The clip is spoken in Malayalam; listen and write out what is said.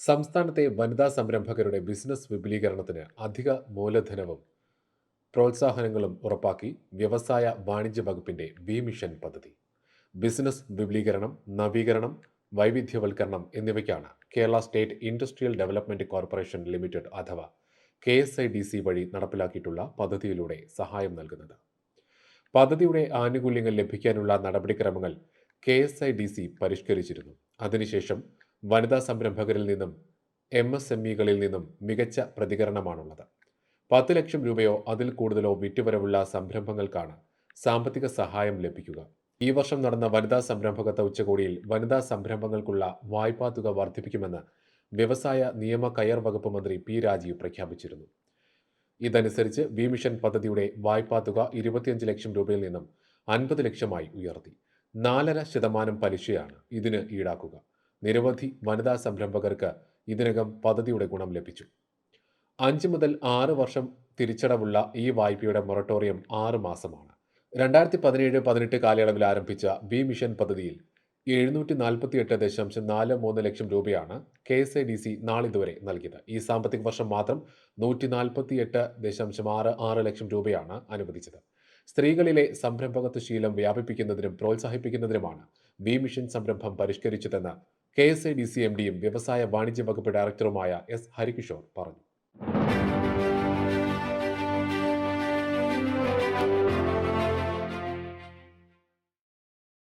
സംസ്ഥാനത്തെ വനിതാ സംരംഭകരുടെ ബിസിനസ് വിപുലീകരണത്തിന് അധിക മൂലധനവും പ്രോത്സാഹനങ്ങളും ഉറപ്പാക്കി വ്യവസായ വാണിജ്യ വകുപ്പിന്റെ വി മിഷൻ പദ്ധതി. ബിസിനസ് വിപുലീകരണം, നവീകരണം, വൈവിധ്യവൽക്കരണം എന്നിവയ്ക്കാണ് Kerala state industrial development corporation limited അഥവാ KSIDC വഴി നടപ്പിലാക്കിയിട്ടുള്ള പദ്ധതിയിലൂടെ സഹായം നൽകുന്നത്. പദ്ധതിയുടെ ആനുകൂല്യങ്ങൾ ലഭിക്കാനുള്ള നടപടിക്രമങ്ങൾ KSIDC പരിഷ്കരിച്ചിരുന്നു. അതിനുശേഷം വനിതാ സംരംഭകരിൽ നിന്നും MSMEകളിൽ നിന്നും മികച്ച പ്രതികരണമാണുള്ളത്. 10 ലക്ഷം രൂപയോ അതിൽ കൂടുതലോ വിറ്റുവരവുള്ള സംരംഭങ്ങൾക്കാണ് സാമ്പത്തിക സഹായം ലഭിക്കുക. ഈ വർഷം നടന്ന വനിതാ സംരംഭകത്വ ഉച്ചകോടിയിൽ വനിതാ സംരംഭങ്ങൾക്കുള്ള വായ്പാ തുക വർദ്ധിപ്പിക്കുമെന്ന് വ്യവസായ നിയമ കയർ വകുപ്പ് മന്ത്രി P രാജീവ് പ്രഖ്യാപിച്ചിരുന്നു. ഇതനുസരിച്ച് വി മിഷൻ പദ്ധതിയുടെ വായ്പാ തുക 25 ലക്ഷം രൂപയിൽ നിന്നും 50 ലക്ഷമായി ഉയർത്തി. 4.5% പലിശയാണ് ഇതിന് ഈടാക്കുക. നിരവധി വനിതാ സംരംഭകർക്ക് ഇതിനകം പദ്ധതിയുടെ ഗുണം ലഭിച്ചു. 5 മുതൽ 6 വർഷം തിരിച്ചടവുള്ള ഈ വായ്പയുടെ മൊറട്ടോറിയം 6 മാസമാണ്. 2017-18 കാലയളവിൽ ആരംഭിച്ച വി മിഷൻ പദ്ധതിയിൽ 748.43 ലക്ഷം രൂപയാണ് KSIDC നാളിതുവരെ നൽകിയത്. ഈ സാമ്പത്തിക വർഷം മാത്രം 148.66 ലക്ഷം രൂപയാണ് അനുവദിച്ചത്. സ്ത്രീകളിലെ സംരംഭകത്വ ശീലം വ്യാപിപ്പിക്കുന്നതിനും പ്രോത്സാഹിപ്പിക്കുന്നതിനുമാണ് വി മിഷൻ സംരംഭം പരിഷ്കരിച്ചതെന്ന് KSIDC MDയും വ്യവസായ വാണിജ്യ വകുപ്പ് ഡയറക്ടറുമായ S ഹരികിഷോർ പറഞ്ഞു.